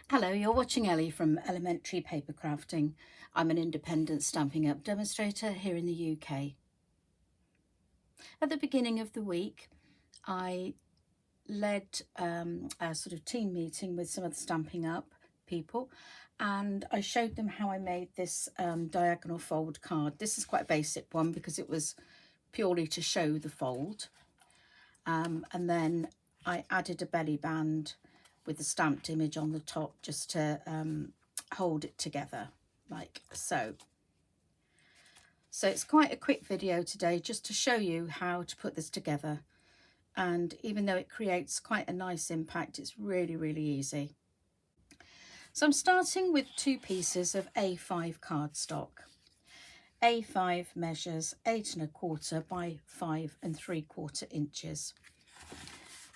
Hello, you're watching Ellie from Ellymentry Papercrafting. I'm an independent Stampin' Up demonstrator here in the UK. At the beginning of the week, I led a sort of team meeting with some of the Stampin' Up people, and I showed them how I made this diagonal fold card. This is quite a basic one because it was purely to show the fold. And then I added a belly band with the stamped image on the top just to hold it together like so. So it's quite a quick video today just to show you how to put this together, and even though it creates quite a nice impact, it's really easy. So I'm starting with 2 pieces of A5 cardstock. A5 measures 8 1/4 by 5 3/4 inches.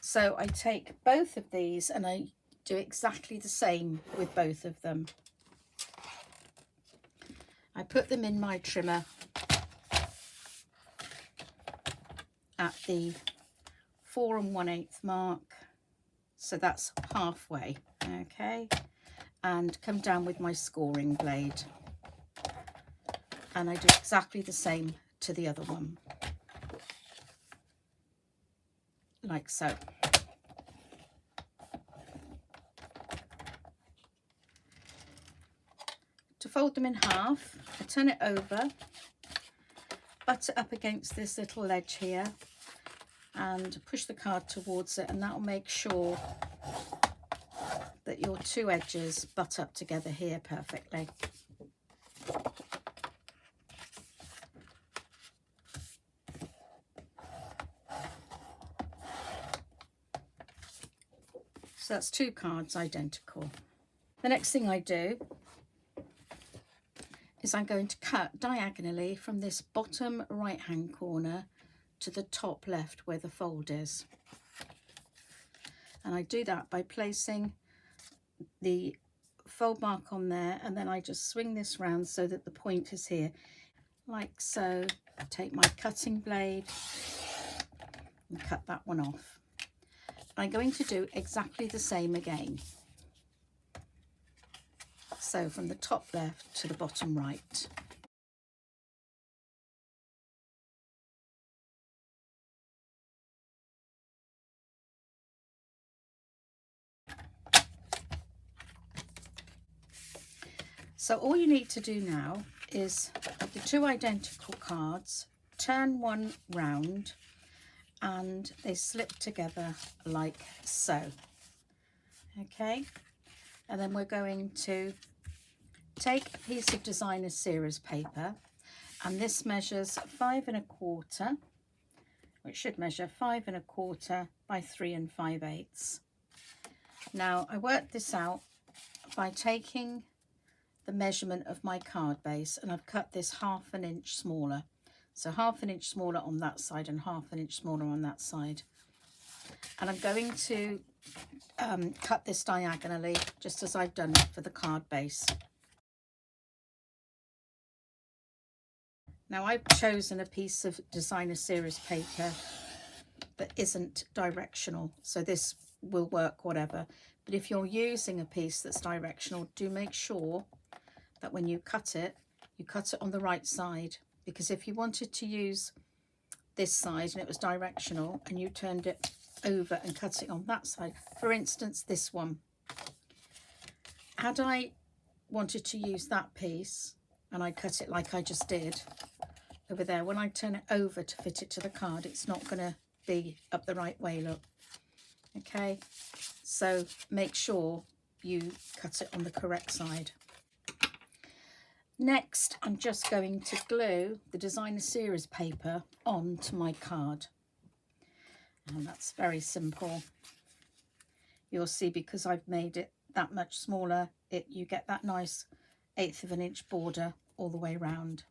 So I take both of these and I do exactly the same with both of them. I put them in my trimmer at the 4 1/8 mark, so that's halfway, okay, and come down with my scoring blade, and I do exactly the same to the other one, like so. To fold them in half, I turn it over, butt it up against this little ledge here, and push the card towards it, and that will make sure that your 2 edges butt up together here perfectly. So that's 2 cards identical. The next thing I do is I'm going to cut diagonally from this bottom right hand corner to the top left where the fold is. And I do that by placing the fold mark on there, and then I just swing this round so that the point is here, like so. I take my cutting blade and cut that one off. I'm going to do exactly the same again. So from the top left to the bottom right. So all you need to do now is the 2 identical cards, turn one round, and they slip together like so. Okay, and then we're going to take a piece of designer series paper, and this measures 5 1/4, which should measure 5 1/4 by 3 5/8. Now I worked this out by taking the measurement of my card base, and I've cut this 1/2 inch smaller. So 1/2 inch smaller on that side and 1/2 inch smaller on that side. And I'm going to cut this diagonally just as I've done for the card base. Now I've chosen a piece of designer series paper that isn't directional, so this will work whatever. But if you're using a piece that's directional, do make sure that when you cut it on the right side, because if you wanted to use this side and it was directional and you turned it over and cut it on that side, for instance this one, had I wanted to use that piece and I cut it like I just did over there, when I turn it over to fit it to the card, it's not going to be up the right way, look. Okay, so make sure you cut it on the correct side. Next, I'm just going to glue the designer series paper onto my card. And that's very simple. You'll see, because I've made it that much smaller, you get that nice 1/8 of an inch border all the way round.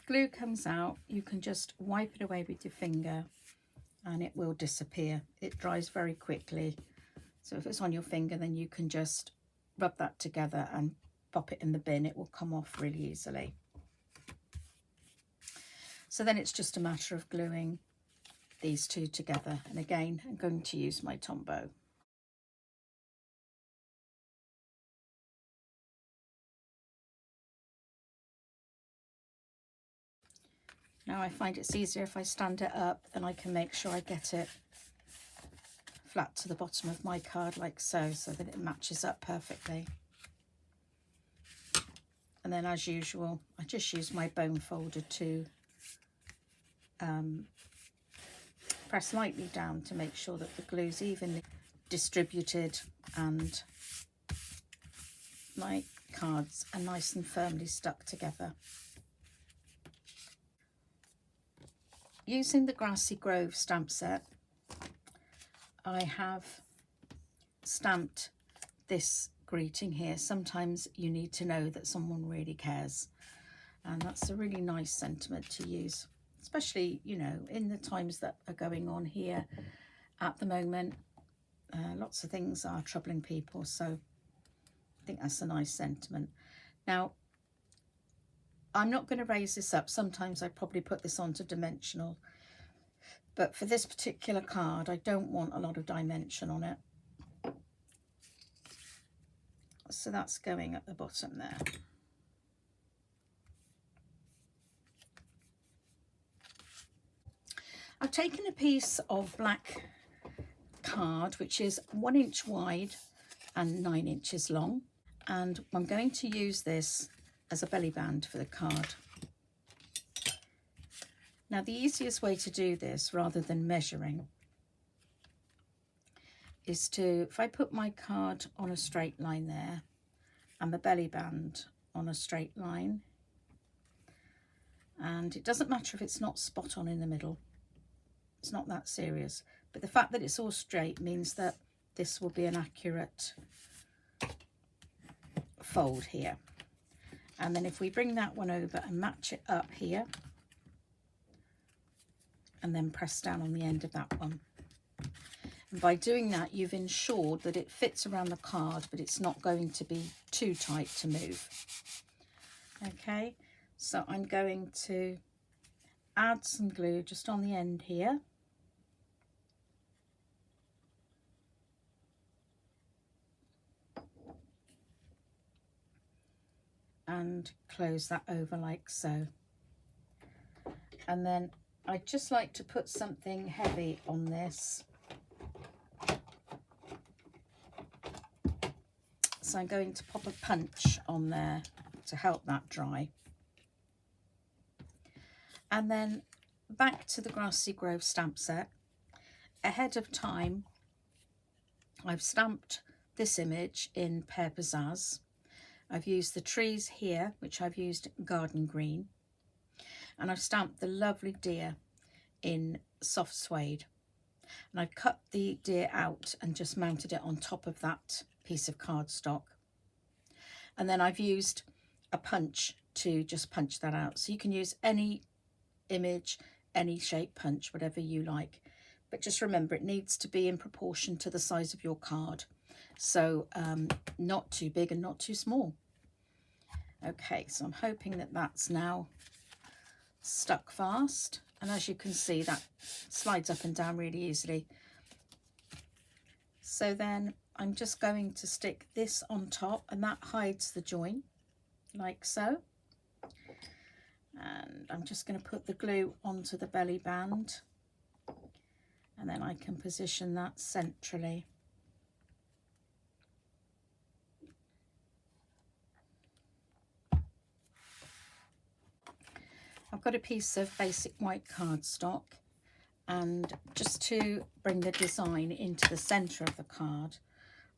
glue comes out, you can just wipe it away with your finger and it will disappear. It dries very quickly. So if it's on your finger, then you can just rub that together and pop it in the bin. It will come off really easily. So then it's just a matter of gluing these two together. And again, I'm going to use my Tombow. Now I find it's easier if I stand it up, then I can make sure I get it flat to the bottom of my card like so, so that it matches up perfectly. And then as usual, I just use my bone folder to press lightly down to make sure that the glue's evenly distributed and my cards are nice and firmly stuck together. Using the Grassy Grove stamp set, I have stamped this greeting here. Sometimes you need to know that someone really cares, and that's a really nice sentiment to use, especially, you know, in the times that are going on here at the moment. Lots of things are troubling people, so I think that's a nice sentiment. Now, I'm not going to raise this up. Sometimes I probably put this onto dimensional, but for this particular card, I don't want a lot of dimension on it. So that's going at the bottom there. I've taken a piece of black card, which is 1 inch wide and 9 inches long, and I'm going to use this as a belly band for the card. Now, the easiest way to do this, rather than measuring, is to, if I put my card on a straight line there and the belly band on a straight line, and it doesn't matter if it's not spot on in the middle, it's not that serious, but the fact that it's all straight means that this will be an accurate fold here. And then if we bring that one over and match it up here, and then press down on the end of that one. And by doing that, you've ensured that it fits around the card, but it's not going to be too tight to move. Okay, so I'm going to add some glue just on the end here. And close that over like so. And then I'd just like to put something heavy on this. So I'm going to pop a punch on there to help that dry. And then back to the Grassy Grove stamp set. Ahead of time, I've stamped this image in Pear Pizzazz. I've used the trees here, which I've used garden green. And I've stamped the lovely deer in soft suede. And I've cut the deer out and just mounted it on top of that piece of cardstock. And then I've used a punch to just punch that out. So you can use any image, any shape punch, whatever you like. But just remember, it needs to be in proportion to the size of your card. So not too big and not too small. Okay, so I'm hoping that that's now stuck fast. And as you can see, that slides up and down really easily. So then I'm just going to stick this on top, and that hides the join, like so. And I'm just going to put the glue onto the belly band, and then I can position that centrally. I've got a piece of basic white cardstock, and just to bring the design into the centre of the card,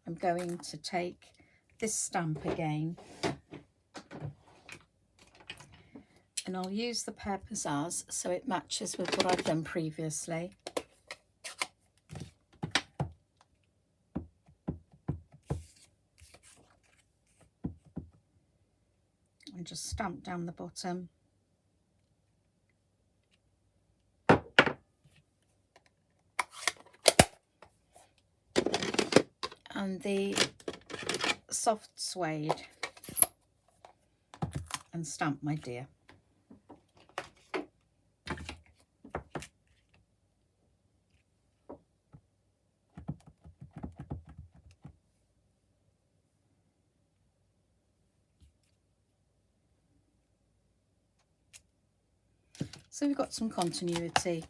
I'm going to take this stamp again, and I'll use the Pear Pizzazz so it matches with what I've done previously. And just stamp down the bottom. and the soft suede and stamp my deer. So we've got some continuity.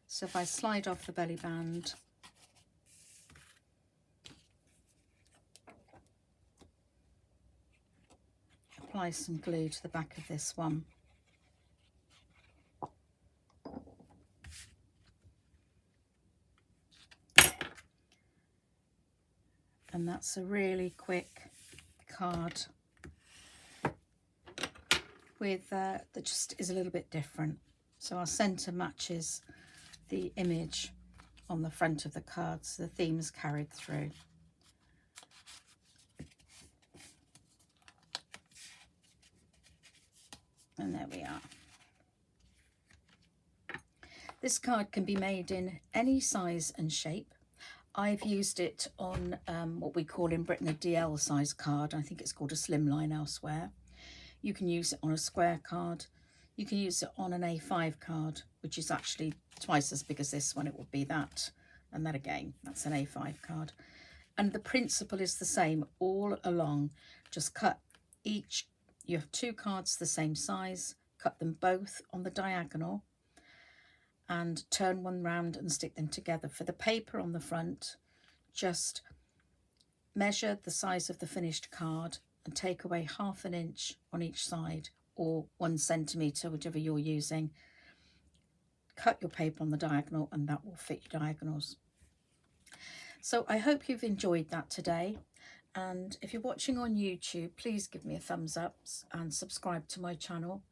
So if I slide off the belly band, apply some glue to the back of this one, and that's a really quick card with that just is a little bit different. So our centre matches the image on the front of the card, so the theme's carried through. And there we are. This card can be made in any size and shape. I've used it on what we call in Britain a DL size card. I think it's called a slimline elsewhere. You can use it on a square card. You can use it on an A5 card, which is actually twice as big as this one. It would be that, and that again, that's an A5 card. And the principle is the same all along. Just cut each, you have two cards the same size, cut them both on the diagonal and turn one round and stick them together. For the paper on the front, just measure the size of the finished card and take away 1/2 inch on each side, or 1 centimetre, whichever you're using. Cut your paper on the diagonal and that will fit your diagonals. So I hope you've enjoyed that today, and if you're watching on YouTube, please give me a thumbs up and subscribe to my channel.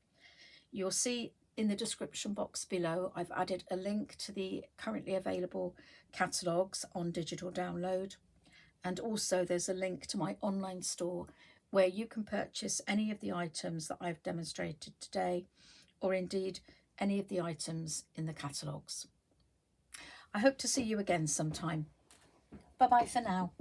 You'll see in the description box below I've added a link to the currently available catalogues on digital download, and also there's a link to my online store where you can purchase any of the items that I've demonstrated today, or indeed any of the items in the catalogues. I hope to see you again sometime. Bye bye for now.